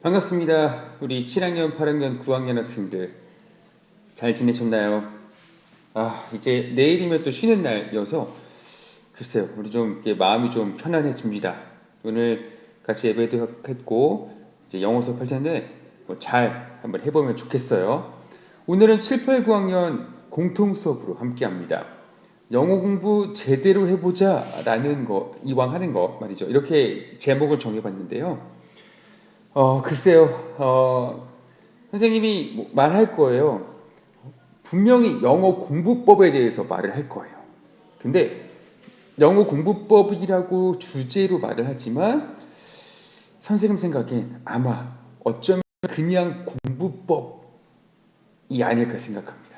반갑습니다. 우리 7학년, 8학년, 9학년 학생들 잘 지내셨나요? 이제 내일이면 또 쉬는 날이어서 글쎄요, 우리 좀 마음이 좀 편안해집니다. 오늘 같이 예배도 했고 이제 영어 수업 할 텐데 잘 한번 해보면 좋겠어요. 오늘은 7, 8, 9학년 공통 수업으로 함께합니다. 영어 공부 제대로 해보자 라는 거, 이왕 하는 거 말이죠. 이렇게 제목을 정해봤는데요. 글쎄요, 선생님이 말할 거예요. 분명히 영어 공부법에 대해서 말을 할 거예요. 근데 영어 공부법이라고 주제로 말을 하지만 선생님 생각엔 아마 어쩌면 그냥 공부법이 아닐까 생각합니다.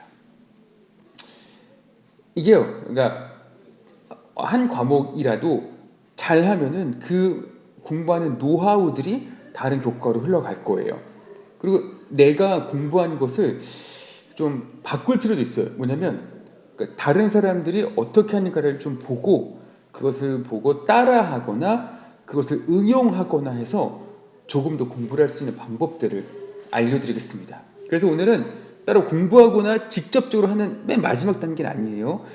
이게요, 그러니까 한 과목이라도 잘하면은 그 공부하는 노하우들이 다른 교과로 흘러갈 거예요. 그리고 내가 공부한 것을 좀 바꿀 필요도 있어요. 뭐냐면 다른 사람들이 어떻게 하는가를 좀 보고 그것을 보고 따라하거나 그것을 응용하거나 해서 조금 더 공부를 할 수 있는 방법들을 알려드리겠습니다. 그래서 오늘은 따로 공부하거나 직접적으로 하는 맨 마지막 단계는 아니에요.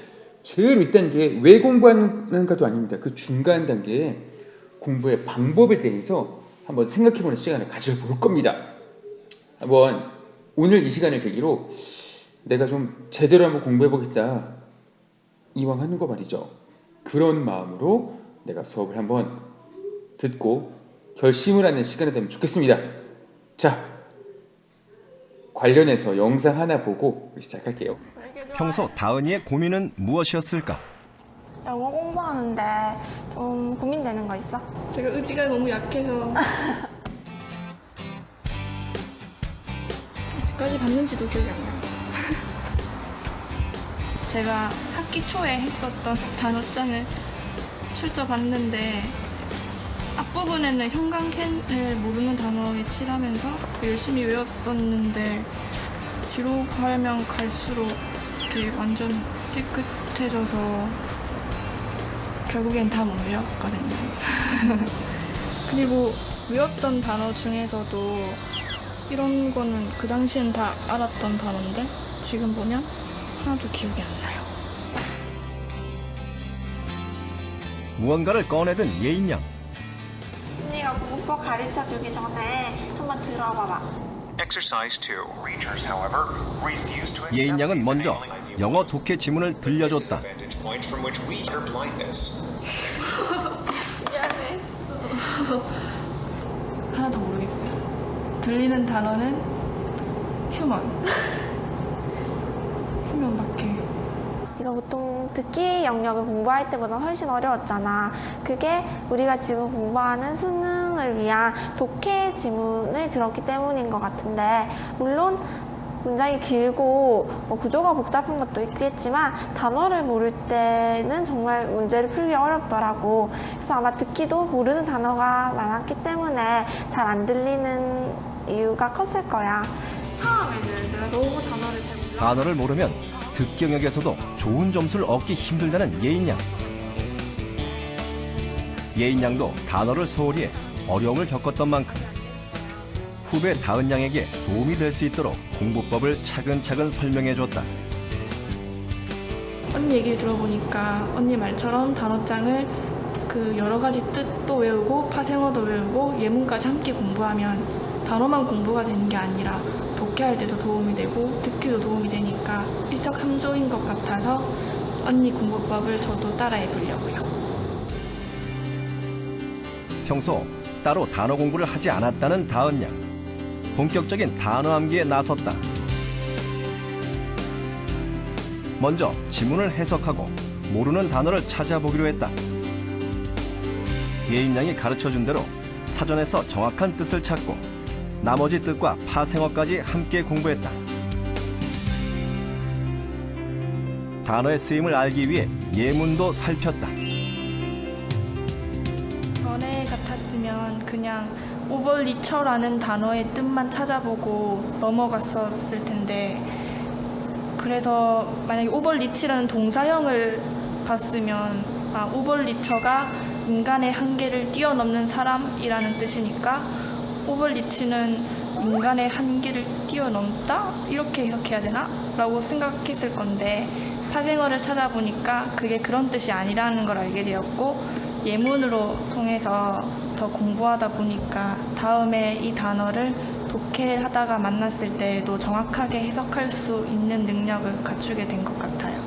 제일 윗단계, 왜 공부하는가도 아닙니다. 그 중간 단계에 공부의 방법에 대해서 한번 생각해보는 시간을 가져볼 겁니다. 한번 오늘 이 시간을 계기로 내가 좀 제대로 한번 공부해보겠다, 이왕 하는 거 말이죠. 그런 마음으로 내가 수업을 한번 듣고 결심을 하는 시간이 되면 좋겠습니다. 자, 관련해서 영상 하나 보고 시작할게요. 평소 다은이의 고민은 무엇이었을까? 영어 공부하는데 좀 고민되는 거 있어? 제가 의지가 너무 약해서 어디까지 봤는지도 기억이 안 나요. 제가 학기 초에 했었던 단어장을 출처봤는데 앞부분에는 형광캔을 모르는 단어에 칠하면서 열심히 외웠었는데 뒤로 가면 갈수록 이렇게 완전 깨끗해져서 결국엔 다 못 외웠거든요. 그리고 외웠던 단어 중에서도 이런 거는 그 당시엔 다 알았던 단어인데 지금 보면 하나도 기억이 안 나요. 무언가를 꺼내든 예인 양. 언니가 공부법 가르쳐주기 전에 한번 들어봐봐. Exercise 2. Readers, however, refuse to accept 예인 양은 these 먼저 enabling ideas. 영어 독해 지문을 들려줬다. Vantage point from which we utter blindness. 미안해. 하나도 모르겠어요. 들리는 단어는 휴먼. 휴먼밖에. 이거 보통 듣기 영역을 공부할 때보다 훨씬 어려웠잖아. 그게 우리가 지금 공부하는 수능을 위한 독해 지문을 들었기 때문인 것 같은데, 물론 문장이 길고 구조가 복잡한 것도 있겠지만 단어를 모를 때는 정말 문제를 풀기 어렵더라고. 그래서 아마 듣기도 모르는 단어가 많았기 때문에 잘 안 들리는 이유가 컸을 거야. 처음에는 내가 너무 단어를 잘 몰라. 단어를 모르면 듣기 영역에서도 좋은 점수를 얻기 힘들다는 예인 양. 예인 양도 단어를 소홀히 해 어려움을 겪었던 만큼 후배 다은 양에게 도움이 될 수 있도록 공부법을 차근차근 설명해줬다. 언니 얘기를 들어보니까 언니 말처럼 단어장을 그 여러 가지 뜻도 외우고 파생어도 외우고 예문까지 함께 공부하면 단어만 공부가 되는 게 아니라 독해할 때도 도움이 되고 듣기도 도움이 되니까 일석삼조인 것 같아서 언니 공부법을 저도 따라해 보려고요. 평소 따로 단어 공부를 하지 않았다는 다은 양. 본격적인 단어 암기에 나섰다. 먼저 지문을 해석하고 모르는 단어를 찾아보기로 했다. 예인 양이 가르쳐준 대로 사전에서 정확한 뜻을 찾고 나머지 뜻과 파생어까지 함께 공부했다. 단어의 쓰임을 알기 위해 예문도 살폈다. 전에 같았으면 그냥 오버리처라는 단어의 뜻만 찾아보고 넘어갔었을 텐데, 그래서 만약에 오버리치라는 동사형을 봤으면 오벌리처가 인간의 한계를 뛰어넘는 사람이라는 뜻이니까 오벌리치는 인간의 한계를 뛰어넘다? 이렇게 해석해야 되나? 라고 생각했을 건데 파생어를 찾아보니까 그게 그런 뜻이 아니라는 걸 알게 되었고 예문으로 통해서 더 공부하다 보니까 다음에 이 단어를 독해를 하다가 만났을 때에도 정확하게 해석할 수 있는 능력을 갖추게 된 것 같아요.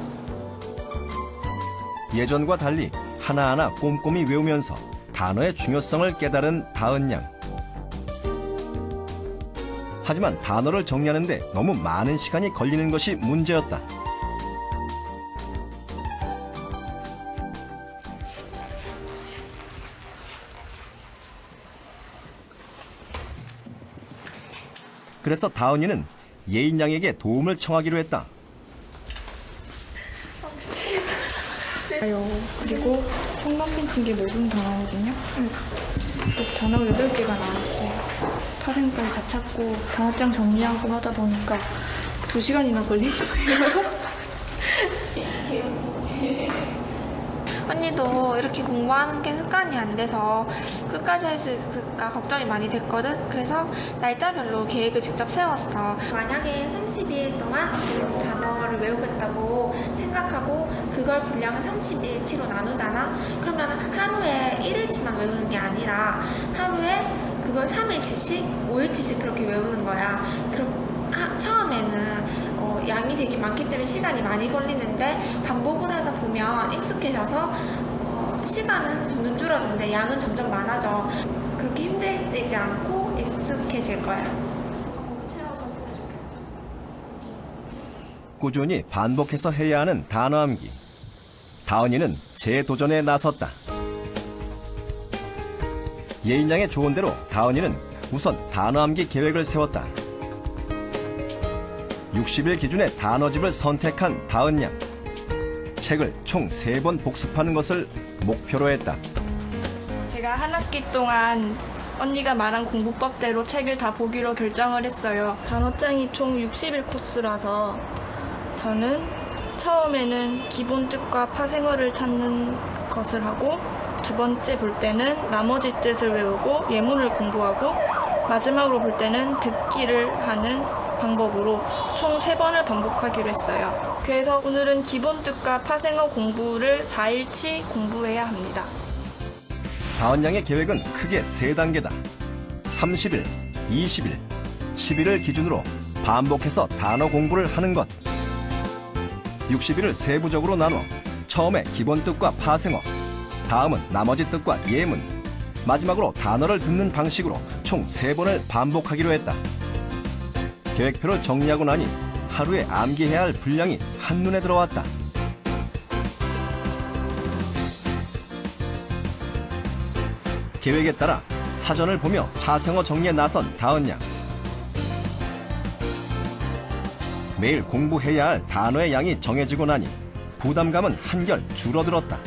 예전과 달리 하나하나 꼼꼼히 외우면서 단어의 중요성을 깨달은 다은 양. 하지만 단어를 정리하는데 너무 많은 시간이 걸리는 것이 문제였다. 그래서 다은이는 예인 양에게 도움을 청하기로 했다. 그리고 통감 핀친 게 모든 단어거든요. 또 단어가 8개가 나왔어요. 파생까지 다 찾고 단어장 정리하고 하다 보니까 2시간이나 걸린 거예요. 언니도 이렇게 공부하는 게 습관이 안 돼서 끝까지 할 수 있을까 걱정이 많이 됐거든. 그래서 날짜별로 계획을 직접 세웠어. 만약에 32일 동안 단어를 외우겠다고 생각하고 그걸 분량을 32일치로 나누잖아. 그러면 하루에 1일치만 외우는 게 아니라 하루에 그걸 3일치씩, 5일치씩 그렇게 외우는 거야. 처음에는 양이 되게 많기 때문에 시간이 많이 걸리는데 반복을 하다 보면 익숙해져서 시간은 점점 줄어드는데 양은 점점 많아져. 그렇게 힘들지 않고 익숙해질 거야. 채워줬으면 좋겠어. 꾸준히 반복해서 해야 하는 단어 암기. 다은이는 재도전에 나섰다. 예인 양의 조언대로 다은이는 우선 단어 암기 계획을 세웠다. 60일 기준의 단어집을 선택한 다은 양. 책을 총 3번 복습하는 것을 목표로 했다. 제가 한 학기 동안 언니가 말한 공부법대로 책을 다 보기로 결정을 했어요. 단어장이 총 60일 코스라서 저는 처음에는 기본 뜻과 파생어를 찾는 것을 하고 두 번째 볼 때는 나머지 뜻을 외우고 예문을 공부하고 마지막으로 볼 때는 듣기를 하는 방법으로 총 3번을 반복하기로 했어요. 그래서 오늘은 기본 뜻과 파생어 공부를 4일치 공부해야 합니다. 다은 양의 계획은 크게 3단계다. 30일, 20일, 10일을 기준으로 반복해서 단어 공부를 하는 것. 60일을 세부적으로 나눠 처음에 기본 뜻과 파생어, 다음은 나머지 뜻과 예문, 마지막으로 단어를 듣는 방식으로 총 3번을 반복하기로 했다. 계획표를 정리하고 나니 하루에 암기해야 할 분량이 한눈에 들어왔다. 계획에 따라 사전을 보며 파생어 정리에 나선 다은 양. 매일 공부해야 할 단어의 양이 정해지고 나니 부담감은 한결 줄어들었다.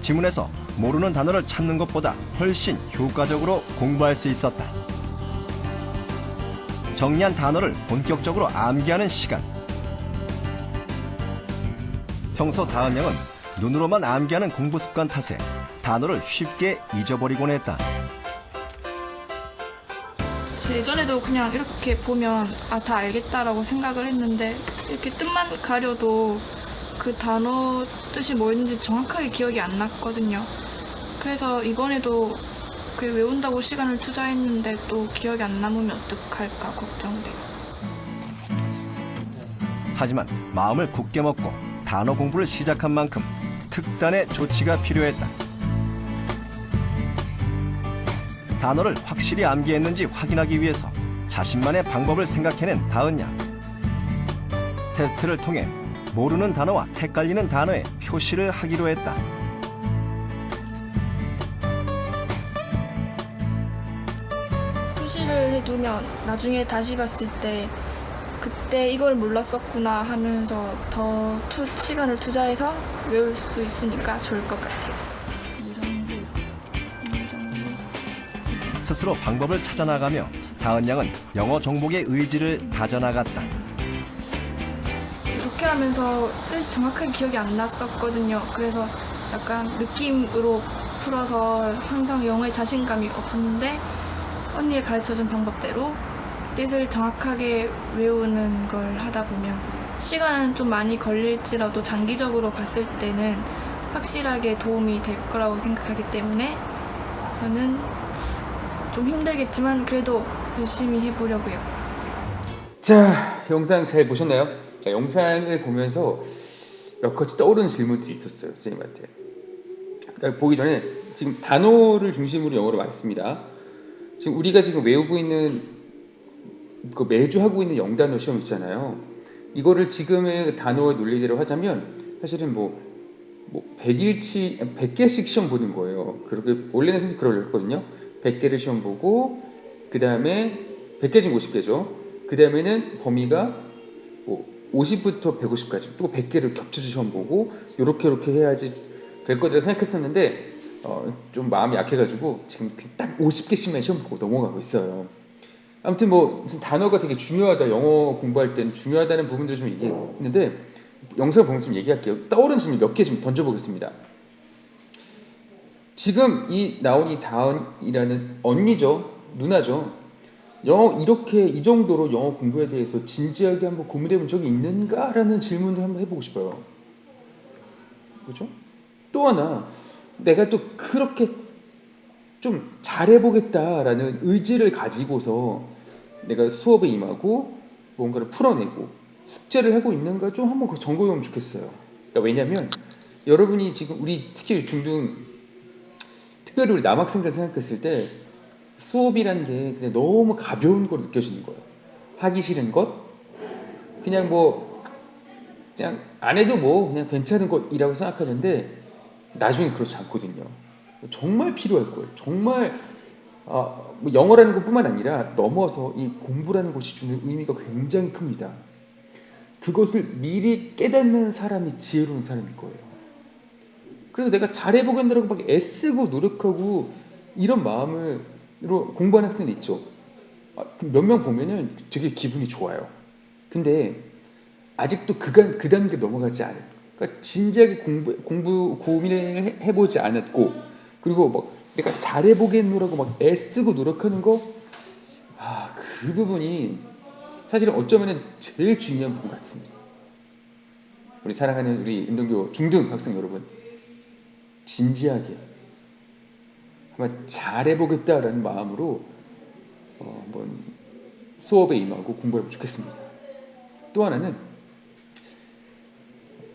지문에서 모르는 단어를 찾는 것보다 훨씬 효과적으로 공부할 수 있었다. 정리한 단어를 본격적으로 암기하는 시간. 평소 다은 양은 눈으로만 암기하는 공부 습관 탓에 단어를 쉽게 잊어버리곤 했다. 예전에도 그냥 이렇게 보면 다 알겠다라고 생각을 했는데 이렇게 뜻만 가려도 그 단어 뜻이 뭐였는지 정확하게 기억이 안 났거든요. 그래서 이번에도 그 외운다고 시간을 투자했는데 또 기억이 안 남으면 어떡할까 걱정돼요. 하지만 마음을 굳게 먹고 단어 공부를 시작한 만큼 특단의 조치가 필요했다. 단어를 확실히 암기했는지 확인하기 위해서 자신만의 방법을 생각해낸 다은 양. 테스트를 통해 모르는 단어와 헷갈리는 단어에 표시를 하기로 했다. 표시를 해두면 나중에 다시 봤을 때 그때 이걸 몰랐었구나 하면서 더 시간을 투자해서 외울 수 있으니까 좋을 것 같아요. 스스로 방법을 찾아나가며 다은 양은 영어 정복의 의지를 다져나갔다. 독해하면서 뜻이 정확하게 기억이 안 났었거든요. 그래서 약간 느낌으로 풀어서 항상 영어에 자신감이 없었는데 언니가 가르쳐준 방법대로 뜻을 정확하게 외우는 걸 하다 보면 시간은 좀 많이 걸릴지라도 장기적으로 봤을 때는 확실하게 도움이 될 거라고 생각하기 때문에 저는 좀 힘들겠지만 그래도 열심히 해보려고요. 자, 영상 잘 보셨나요? 자, 영상을 보면서 몇 가지 떠오르는 질문들이 있었어요, 선생님한테. 그러니까 보기 전에 지금 단어를 중심으로 영어를 많이 씁니다. 지금 우리가 지금 외우고 있는 그 매주 하고 있는 영단어 시험 있잖아요. 이거를 지금의 단어의 논리대로 하자면 사실은 뭐 100개씩 시험 보는 거예요. 그렇게 원래는 사실 그러려거든요. 100개를 시험 보고 그 다음에 100개 중 50개죠. 그 다음에는 범위가 뭐 50부터 150까지 또 100개를 겹쳐서 시험 보고 요렇게 해야지 될 거라고 생각했었는데 좀 마음이 약해가지고 지금 딱 50개씩만 시험 보고 넘어가고 있어요. 아무튼 뭐 단어가 되게 중요하다, 영어 공부할 때는 중요하다는 부분들을 좀 얘기했는데 영상을 보면서 좀 얘기할게요. 떠오른 질문 몇 개 좀 던져보겠습니다. 지금 이 나온 이 다은이라는 언니죠, 누나죠. 영어 이렇게 이 정도로 영어 공부에 대해서 진지하게 한번 고민해 본 적이 있는가라는 질문을 한번 해보고 싶어요. 그렇죠? 또 하나, 내가 또 그렇게 좀 잘해보겠다라는 의지를 가지고서 내가 수업에 임하고 뭔가를 풀어내고 숙제를 하고 있는가 좀 한번 그 점검해보면 좋겠어요. 그러니까 왜냐면 여러분이 지금 우리 특히 중등, 특별히 우리 남학생들 생각했을 때 수업이란 게 그냥 너무 가벼운 거로 느껴지는 거예요. 하기 싫은 것, 그냥 뭐 그냥 안 해도 뭐 그냥 괜찮은 것이라고 생각하는데 나중에 그렇지 않거든요. 정말 필요할 거예요. 정말 뭐 영어라는 것뿐만 아니라 넘어서 이 공부라는 것이 주는 의미가 굉장히 큽니다. 그것을 미리 깨닫는 사람이 지혜로운 사람일 거예요. 그래서 내가 잘해보겠다고 막 애쓰고 노력하고 이런 마음으로 공부하는 학생이 있죠. 몇 명 보면은 되게 기분이 좋아요. 근데 아직도 그 단계 넘어가지 않은, 그러니까 진지하게 공부 고민을 해보지 않았고, 그리고 막 내가 잘해보겠노라고 막 애쓰고 노력하는 거, 그 부분이 사실은 어쩌면은 제일 중요한 부분 같습니다. 우리 사랑하는 우리 운동교 중등 학생 여러분, 진지하게 한번 잘해보겠다라는 마음으로 한번 수업에 임하고 공부해보면 좋겠습니다. 또 하나는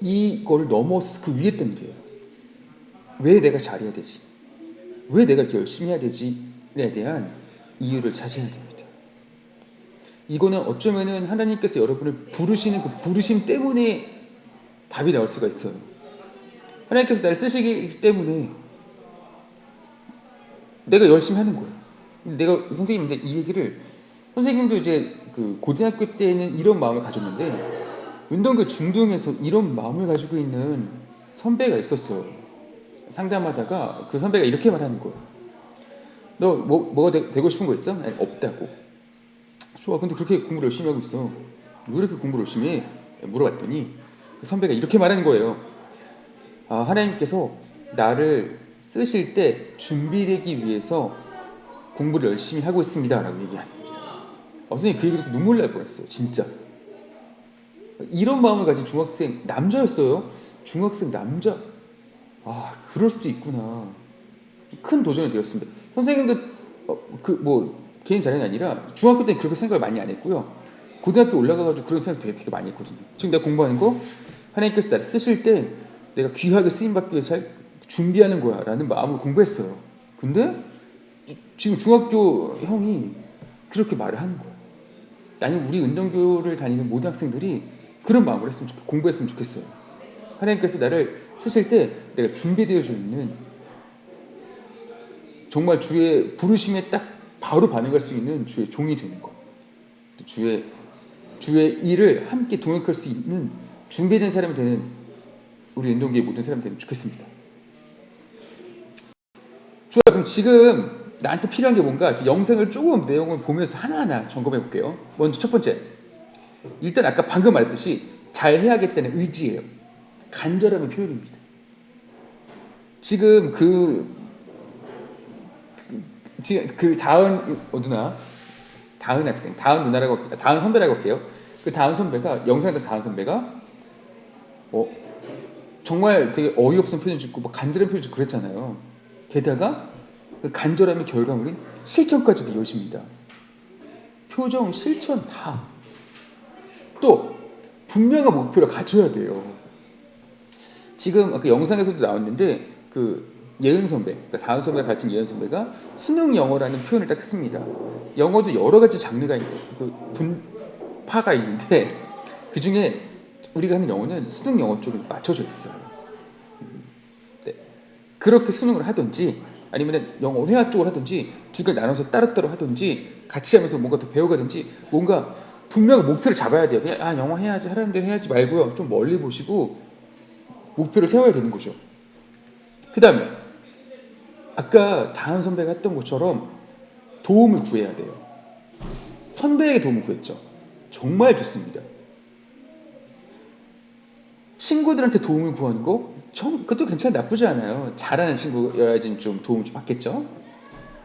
이걸 넘어서 그 위에 단계예요. 왜 내가 잘해야 되지? 왜 내가 이렇게 열심히 해야 되지에 대한 이유를 찾아야 됩니다. 이거는 어쩌면은 하나님께서 여러분을 부르시는 그 부르심 때문에 답이 나올 수가 있어요. 하나님께서 나를 쓰시기 때문에 내가 열심히 하는 거예요. 내가 선생님인데 이 얘기를, 선생님도 이제 그 고등학교 때는 이런 마음을 가졌는데 운동교 중등에서 이런 마음을 가지고 있는 선배가 있었어요. 상담하다가 그 선배가 이렇게 말하는 거예요. 너 뭐가 되고 싶은 거 있어? 아니, 없다고. 좋아, 근데 그렇게 공부를 열심히 하고 있어. 왜 이렇게 공부를 열심히 해? 물어봤더니 그 선배가 이렇게 말하는 거예요. 하나님께서 나를 쓰실 때 준비되기 위해서 공부를 열심히 하고 있습니다 라고 얘기하는 겁니다. 선생님 그 얘기 듣고 눈물 날 뻔했어요. 진짜. 이런 마음을 가진 중학생, 남자였어요. 중학생 남자. 그럴 수도 있구나. 큰 도전이 되었습니다. 선생님도 개인 자랑이 아니라 중학교 때는 그렇게 생각을 많이 안 했고요. 고등학교 올라가가지고 그런 생각 되게 많이 했거든요. 지금 내가 공부하는 거 하나님께서 나를 쓰실 때 내가 귀하게 쓰임받기 위해서 준비하는 거야 라는 마음으로 공부했어요. 근데 지금 중학교 형이 그렇게 말을 하는 거예요. 나는 우리 운동교를 다니는 모든 학생들이 그런 마음을 공부했으면 좋겠어요. 하나님께서 나를 쓰실 때 내가 준비되어져 있는, 정말 주의 부르심에 딱 바로 반응할 수 있는 주의 종이 되는 것, 주의 일을 함께 동역할 수 있는 준비된 사람이 되는 우리 운동계의 모든 사람이 되면 좋겠습니다. 좋아요. 그럼 지금 나한테 필요한 게 뭔가 영상을 조금 내용을 보면서 하나하나 점검해 볼게요. 먼저 첫 번째, 일단 아까 방금 말했듯이 잘 해야겠다는 의지예요. 간절함의 표현입니다. 지금 그 다은 누나, 다은 학생, 다은 누나라고, 다은 선배라고 할게요. 그 다은 선배가, 영상에 다은 선배가 정말 되게 어이없은 표현 짓고 막 간절한 표현 짓고 그랬잖아요. 게다가 그 간절함의 결과물인 실천까지도 이어집니다. 표정, 실천 다. 또 분명한 목표를 가져야 돼요. 지금 그 영상에서도 나왔는데 그 예은 선배, 그러니까 다은 선배가 가르친 예은 선배가 수능 영어라는 표현을 딱 씁니다. 영어도 여러 가지 장르가 분파가 있는데 그 중에 우리가 하는 영어는 수능 영어 쪽에 맞춰져 있어요. 네. 그렇게 수능을 하든지 아니면 영어 회화 쪽을 하든지 두 개를 나눠서 따로따로 하든지 같이 하면서 뭔가 더 배워가든지 뭔가 분명히 목표를 잡아야 돼요. 그냥 영어 해야지 하라는 대로 해야지 말고요. 좀 멀리 보시고 목표를 세워야 되는 거죠. 그 다음에 아까 다은 선배가 했던 것처럼 도움을 구해야 돼요. 선배에게 도움을 구했죠. 정말 좋습니다. 친구들한테 도움을 구하는 거 그것도 괜찮아, 나쁘지 않아요. 잘하는 친구여야지 좀 도움을 좀 받겠죠.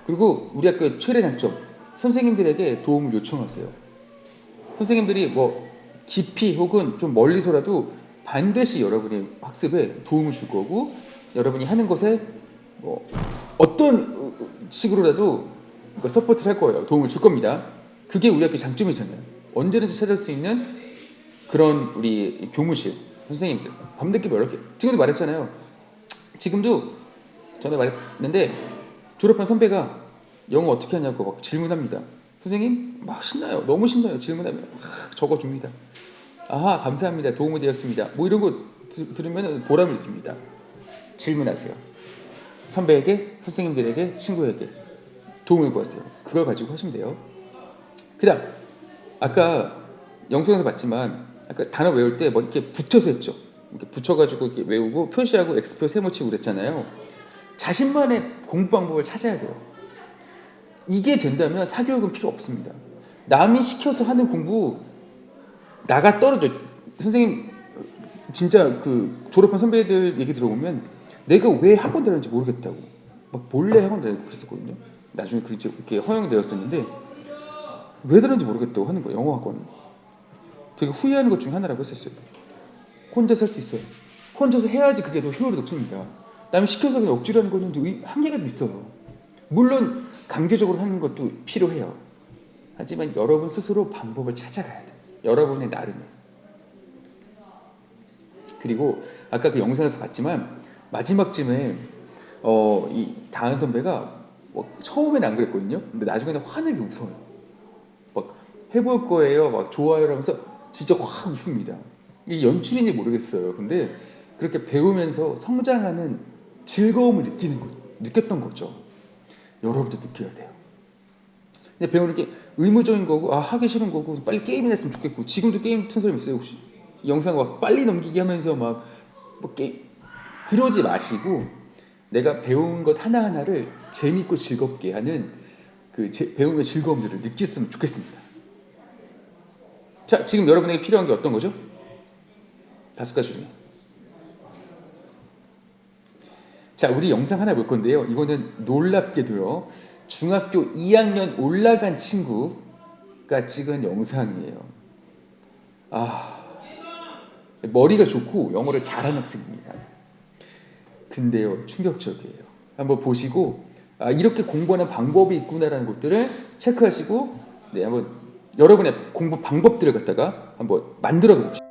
그리고 우리 학교의 최대 장점, 선생님들에게 도움을 요청하세요. 선생님들이 뭐 깊이 혹은 좀 멀리서라도 반드시 여러분의 학습에 도움을 줄 거고 여러분이 하는 것에 뭐 어떤 식으로라도 서포트를 할 거예요. 도움을 줄 겁니다. 그게 우리 학교의 장점이잖아요. 언제든지 찾을 수 있는 그런 우리 교무실 선생님들 밤늦게 연락해. 지금도 말했잖아요. 지금도 전에 말했는데 졸업한 선배가 영어 어떻게 하냐고 막 질문합니다. 선생님 막 신나요. 너무 신나요. 질문하면 막 적어줍니다. 아하 감사합니다. 도움이 되었습니다. 뭐 이런 거 들으면 보람을 느낍니다. 질문하세요. 선배에게, 선생님들에게, 친구에게 도움을 구하세요. 그걸 가지고 하시면 돼요. 그 다음 아까 영상에서 봤지만 아까 단어 외울 때 뭐 이렇게 붙여서 했죠. 이렇게 붙여가지고 이렇게 외우고 표시하고 X표 세모치고 그랬잖아요. 자신만의 공부 방법을 찾아야 돼요. 이게 된다면 사교육은 필요 없습니다. 남이 시켜서 하는 공부 나가 떨어져. 선생님 진짜 그 졸업한 선배들 얘기 들어보면 내가 왜 학원 다녔는지 모르겠다고 막 몰래 학원 다니고 그랬었거든요. 나중에 그 이제 이렇게 허용되었었는데 왜 다녔는지 모르겠다고 하는 거예요. 영어 학원. 되게 후회하는 것 중에 하나라고 했었어요. 혼자서 할 수 있어요. 혼자서 해야지 그게 더 효율이 높습니다. 남이 시켜서 그냥 억지로 하는 거는 한계가 있어요. 물론 강제적으로 하는 것도 필요해요. 하지만 여러분 스스로 방법을 찾아가야 돼요. 여러분의 나름의. 그리고 아까 그 영상에서 봤지만 마지막쯤에 이 다은 선배가 처음에는 안 그랬거든요. 근데 나중에는 화내게 웃어요. 막 해볼 거예요. 막 좋아요 하면서 진짜 확 웃습니다. 이게 연출인지 모르겠어요. 근데 그렇게 배우면서 성장하는 즐거움을 느꼈던 거죠. 여러분도 느껴야 돼요. 근데 배우는 게 의무적인 거고 하기 싫은 거고 빨리 게임이나 했으면 좋겠고 지금도 게임 튼 사람 있어요 혹시? 영상 막 빨리 넘기기 하면서 막 게임 그러지 마시고 내가 배운 것 하나하나를 재밌고 즐겁게 하는 그 배움의 즐거움들을 느꼈으면 좋겠습니다. 자, 지금 여러분에게 필요한 게 어떤 거죠? 5가지 중에. 자, 우리 영상 하나 볼 건데요. 이거는 놀랍게도요. 중학교 2학년 올라간 친구가 찍은 영상이에요. 머리가 좋고 영어를 잘하는 학생입니다. 근데요, 충격적이에요. 한번 보시고 이렇게 공부하는 방법이 있구나라는 것들을 체크하시고 한번 여러분의 공부 방법들을 갖다가 한번 만들어 보십시오.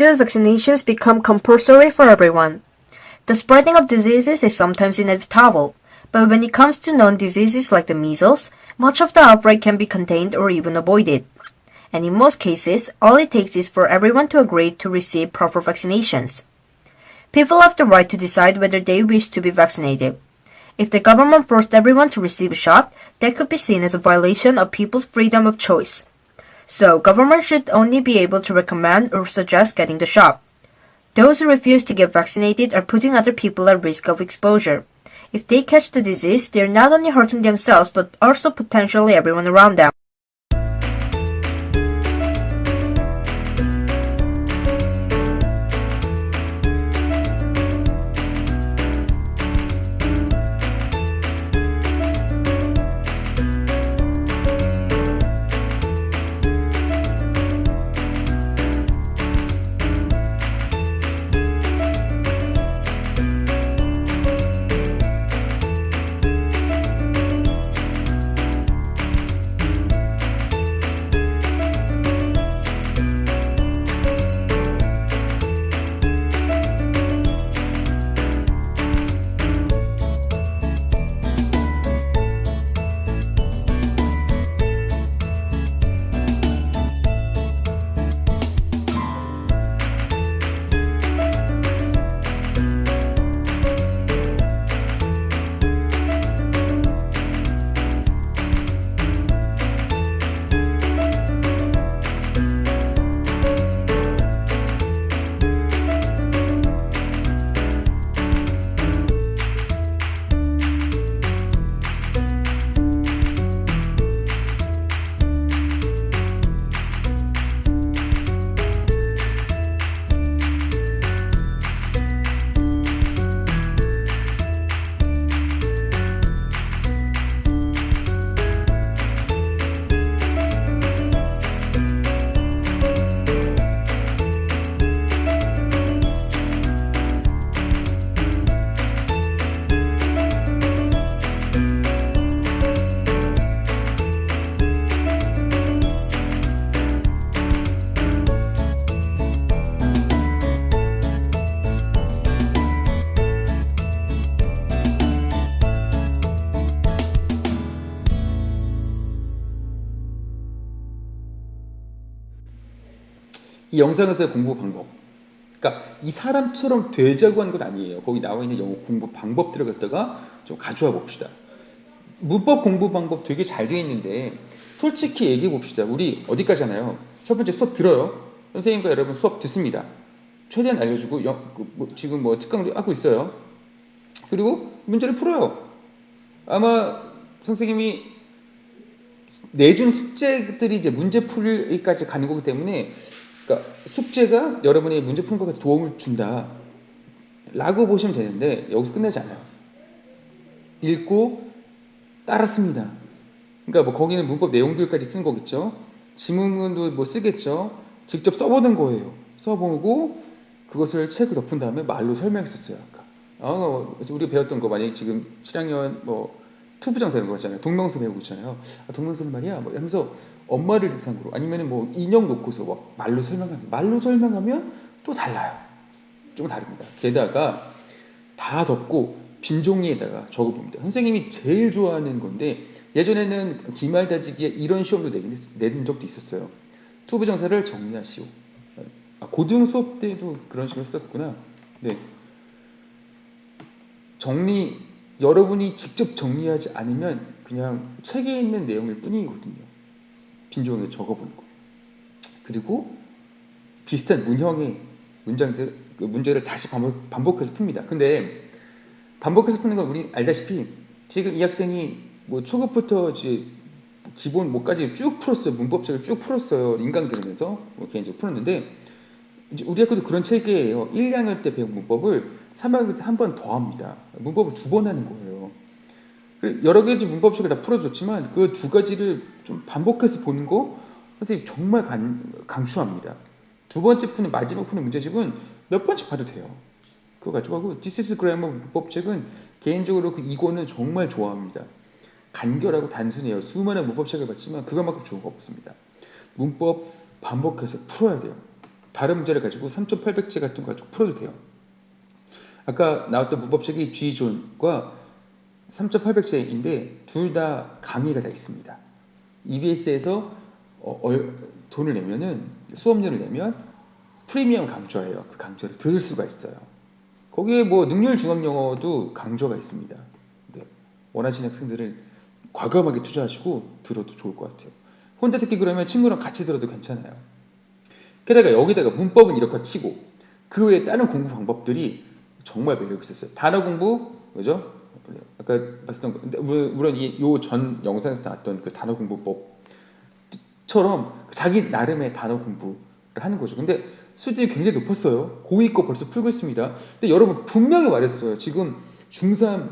should vaccinations become compulsory for everyone? The spreading of diseases is sometimes inevitable, but when it comes to known diseases like the measles, much of the outbreak can be contained or even avoided. And in most cases, all it takes is for everyone to agree to receive proper vaccinations. People have the right to decide whether they wish to be vaccinated. If the government forced everyone to receive a shot, that could be seen as a violation of people's freedom of choice. So, government should only be able to recommend or suggest getting the shot. Those who refuse to get vaccinated are putting other people at risk of exposure. If they catch the disease, they're not only hurting themselves but also potentially everyone around them. 이 영상에서의 공부 방법. 그러니까 이 사람처럼 되자고 한 건 아니에요. 거기 나와 있는 영어 공부 방법들을 갖다가 좀 가져와 봅시다. 문법 공부 방법 되게 잘 되어 있는데 솔직히 얘기해 봅시다. 우리 어디까지 하나요? 첫 번째 수업 들어요. 선생님과 여러분 수업 듣습니다. 최대한 알려주고 지금 뭐 특강도 하고 있어요. 그리고 문제를 풀어요. 아마 선생님이 내준 숙제들이 이제 문제 풀이까지 가는 거기 때문에 그러니까 숙제가 여러분이 문제 푸는 것까지 도움을 준다 라고 보시면 되는데 여기서 끝내지 않아요. 읽고 따라씁니다. 그러니까 뭐 거기는 문법 내용들까지 쓴 거겠죠. 지문도 뭐 쓰겠죠. 직접 써보는 거예요. 써보고 그것을 책을 덮은 다음에 말로 설명했었어요. 아까 우리 배웠던 거 만약에 지금 7학년 뭐 투부정사 이런 거 있잖아요. 동명사 배우고 있잖아요. 아, 동명사는 말이야 뭐 하면서 엄마를 대상으로 아니면 뭐 인형 놓고서 막 말로 설명하면 또 달라요. 좀 다릅니다. 게다가 다 덮고 빈 종이에다가 적어봅니다. 선생님이 제일 좋아하는 건데 예전에는 기말다지기에 이런 시험도 내는 적도 있었어요. 투부정사를 정리하시오. 고등 수업 때도 그런 식으로 했었구나. 네. 여러분이 직접 정리하지 않으면 그냥 책에 있는 내용일 뿐이거든요. 빈 종이에 적어보는 거. 그리고 비슷한 문형의 문장들, 그 문제를 다시 반복해서 풉니다. 근데 반복해서 푸는 건 우리 알다시피 지금 이 학생이 뭐 초급부터 이제 기본 뭐까지 쭉 풀었어요. 문법책을 쭉 풀었어요. 인강 들으면서 뭐 개인적으로 풀었는데 이제 우리 학교도 그런 체계예요. 1, 2학년 때 배운 문법을 3학년 때 한 번 더 합니다. 문법을 2번 하는 거예요. 여러 가지 문법식을 다 풀어줬지만 그 2가지를 좀 반복해서 보는 거 선생님 정말 강추합니다. 두 번째 마지막 푸는 문제집은 몇 번씩 봐도 돼요. 그거 가지고 하고 This is Grammar 문법책은 개인적으로 그 이거는 정말 좋아합니다. 간결하고 단순해요. 수많은 문법책을 봤지만 그것만큼 좋은 거 없습니다. 문법 반복해서 풀어야 돼요. 다른 문제를 가지고 3.800제 같은 거 가지고 풀어도 돼요. 아까 나왔던 문법책이 G존과 3.800제인데 둘 다 강의가 다 있습니다. EBS에서 돈을 내면은 수업료를 내면 프리미엄 강좌예요. 그 강좌를 들을 수가 있어요. 거기에 뭐 능률 중앙 영어도 강좌가 있습니다. 네. 원하시는 학생들은 과감하게 투자하시고 들어도 좋을 것 같아요. 혼자 듣기 그러면 친구랑 같이 들어도 괜찮아요. 게다가 여기다가 문법은 이렇게 치고 그 외에 다른 공부 방법들이 정말 매력 있었어요. 단어 공부, 그죠? 아까 봤었던 거, 물론 전 영상에서 나왔던 그 단어 공부법처럼 자기 나름의 단어 공부를 하는 거죠. 근데 수준이 굉장히 높았어요. 고2 거 벌써 풀고 있습니다. 근데 여러분 분명히 말했어요. 지금 중3,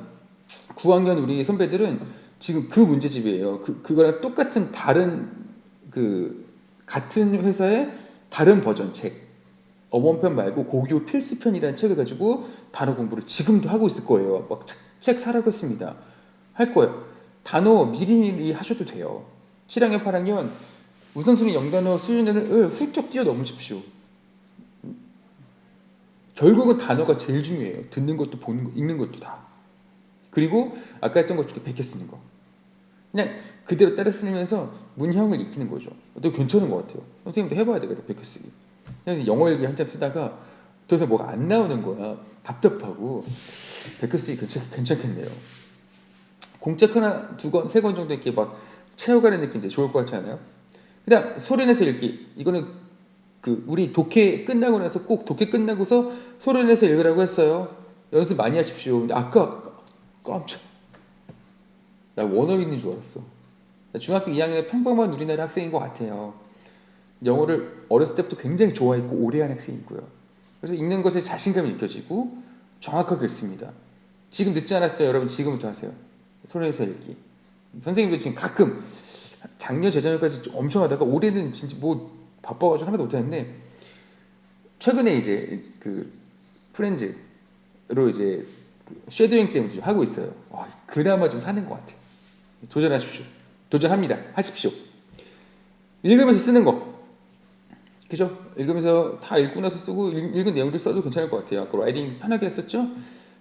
9학년 우리 선배들은 지금 그 문제집이에요. 그거랑 똑같은 다른 같은 회사의 다른 버전 책. 어원편 말고 고교 필수편이라는 책을 가지고 단어 공부를 지금도 하고 있을 거예요. 막 책 사라고 했습니다. 할 거예요. 단어 미리미리 하셔도 돼요. 7학년, 8학년 우선순위 0단어 수준을 훌쩍 뛰어넘으십시오. 결국은 단어가 제일 중요해요. 듣는 것도 보는 거, 읽는 것도 다. 그리고 아까 했던 것 중에 베껴 쓰는 거. 그냥 그대로 따라 쓰면서 문형을 익히는 거죠. 또 괜찮은 것 같아요. 선생님도 해봐야 되거든, 베껴 쓰기. 그냥 영어 일기 한참 쓰다가 더 이상 뭐가 안 나오는 거야. 답답하고 베껴 쓰기 괜찮겠네요. 공책 하나, 2권, 3권 정도 이렇게 막 채워가는 느낌인데 좋을 것 같지 않아요? 그다음 소리내서 읽기. 이거는 우리 독해 끝나고 나서 꼭 독해 끝나고서 소리내서 읽으라고 했어요. 연습 많이 하십시오. 근데 아까 깜짝 나 원어민인 줄 알았어. 중학교 2학년에 평범한 우리나라 학생인 것 같아요. 영어를 어렸을 때부터 굉장히 좋아했고 오래 한 학생이고요. 그래서 읽는 것에 자신감이 느껴지고 정확하게 읽습니다. 지금 늦지 않았어요. 여러분 지금부터 하세요. 소리내서 읽기. 선생님도 지금 가끔 작년 재작년까지 엄청 하다가 올해는 진짜 뭐 바빠가지고 하나도 못했는데 최근에 이제 프렌즈로 이제 쉐도잉 때문에 좀 하고 있어요. 와, 그나마 좀 사는 것 같아요. 도전하십시오. 도전합니다. 하십시오. 읽으면서 쓰는 거. 그죠? 읽으면서 다 읽고 나서 쓰고 읽은 내용들 써도 괜찮을 것 같아요. 아까 라이딩 편하게 했었죠?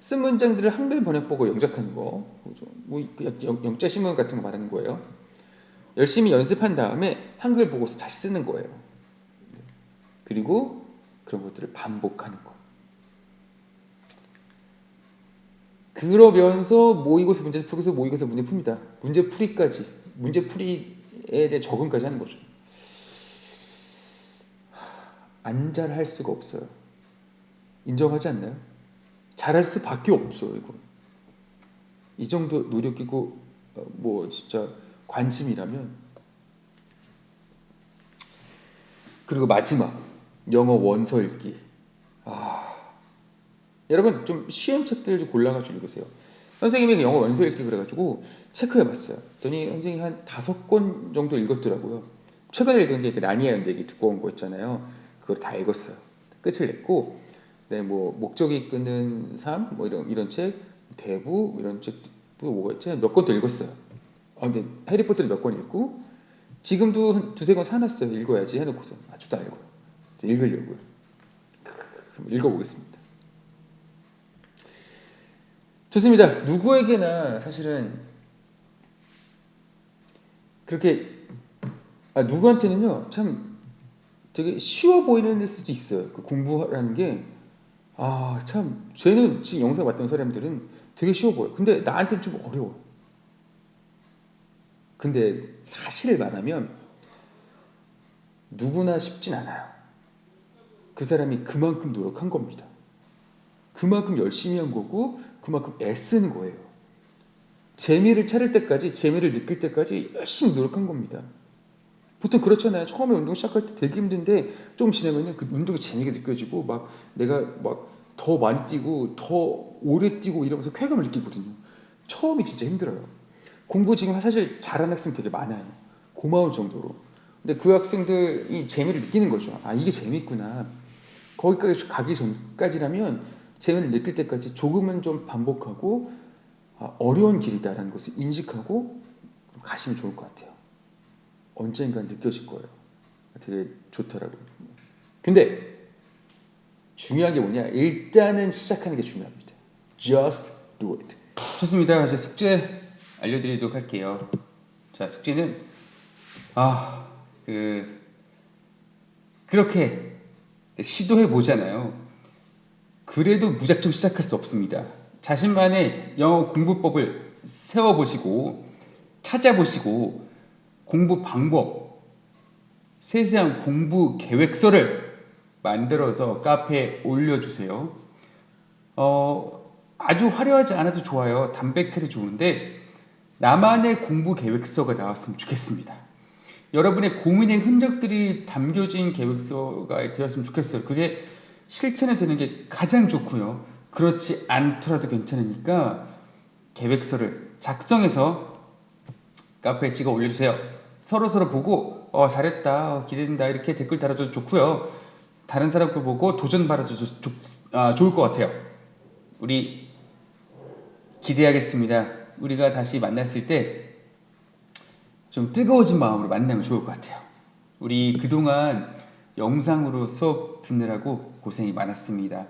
쓴 문장들을 한글 번역 보고 영작하는 거. 뭐 영자 신문 같은 거 말하는 거예요. 열심히 연습한 다음에 한글 보고서 다시 쓰는 거예요. 그리고 그런 것들을 반복하는 거. 그러면서 모의고사 문제 풀고서 모의고사 문제 풉니다. 문제 풀이까지, 문제 풀이에 대해 적응까지 하는 거죠. 안 잘할 수가 없어요. 인정하지 않나요? 잘할 수밖에 없어요, 이거. 이 정도 노력이고 뭐 진짜 관심이라면. 그리고 마지막 영어 원서 읽기. 여러분 좀 쉬운 책들 좀 골라가지고 읽으세요. 선생님이 영어 원서 읽기 그래가지고 체크해봤어요. 그랬더니 선생님이 한 5권 정도 읽었더라고요. 최근에 읽은 게 나니아 연대기 두꺼운 거 있잖아요. 그걸 다 읽었어요. 끝을 냈고, 네, 뭐 목적이 이끄는 삶, 뭐 이런 책, 대부 이런 책도 뭐가 있지? 몇 권 더 읽었어요. 근데 해리포터를 몇 권 읽고 지금도 한 2-3권 사놨어요. 읽어야지 해놓고서 아주 다 읽어요. 읽으려고요. 읽어보겠습니다. 좋습니다. 누구에게나 사실은 그렇게 누구한테는요 참 되게 쉬워 보이는 수도 있어요. 그 공부라는 게 참 쟤는 지금 영상 봤던 사람들은 되게 쉬워 보여. 근데 나한테는 좀 어려워. 근데 사실을 말하면 누구나 쉽진 않아요. 그 사람이 그만큼 노력한 겁니다. 그만큼 열심히 한 거고 그만큼 애쓰는 거예요. 재미를 찾을 때까지, 재미를 느낄 때까지 열심히 노력한 겁니다. 보통 그렇잖아요. 처음에 운동 시작할 때 되게 힘든데 좀 지나면 그 운동이 재미가 느껴지고 막 내가 막 더 많이 뛰고 더 오래 뛰고 이러면서 쾌감을 느끼거든요. 처음이 진짜 힘들어요. 공부 지금 사실 잘하는 학생 되게 많아요. 고마울 정도로. 근데 그 학생들이 재미를 느끼는 거죠. 이게 재미있구나. 거기까지 가기 전까지라면 재미를 느낄 때까지 조금은 좀 반복하고 어려운 길이다라는 것을 인식하고 가시면 좋을 것 같아요. 언젠간 느껴질 거예요. 되게 좋더라고요. 근데 중요한 게 뭐냐? 일단은 시작하는 게 중요합니다. Just do it. 좋습니다. 이제 숙제 알려드리도록 할게요. 자, 숙제는 그렇게 시도해 보잖아요. 그래도 무작정 시작할 수 없습니다. 자신만의 영어 공부법을 세워보시고 찾아보시고 공부 방법, 세세한 공부 계획서를 만들어서 카페에 올려주세요. 아주 화려하지 않아도 좋아요. 담백해도 좋은데 나만의 공부 계획서가 나왔으면 좋겠습니다. 여러분의 고민의 흔적들이 담겨진 계획서가 되었으면 좋겠어요. 그게 실천이 되는 게 가장 좋고요. 그렇지 않더라도 괜찮으니까 계획서를 작성해서 카페에 찍어 올려주세요. 서로 보고 잘했다, 기대된다 이렇게 댓글 달아줘도 좋고요. 다른 사람 거 보고 도전 받아줘도 좋을 것 같아요. 우리 기대하겠습니다. 우리가 다시 만났을 때 좀 뜨거워진 마음으로 만나면 좋을 것 같아요. 우리 그동안 영상으로 수업 듣느라고 고생이 많았습니다.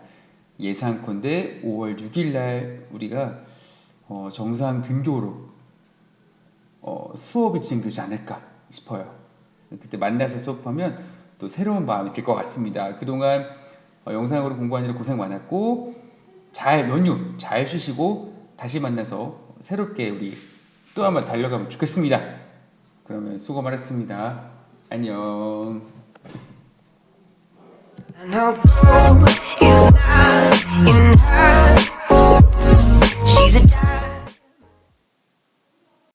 예상컨대 5월 6일 날 우리가 정상 등교로 수업이 진행되지 않을까 싶어요. 그때 만나서 수업하면 또 새로운 마음이 들 것 같습니다. 그동안 영상으로 공부하느라 고생 많았고 연휴 잘 쉬시고 다시 만나서 새롭게 우리 또 한번 달려가면 좋겠습니다. 그러면 수고 많았습니다. 안녕. I know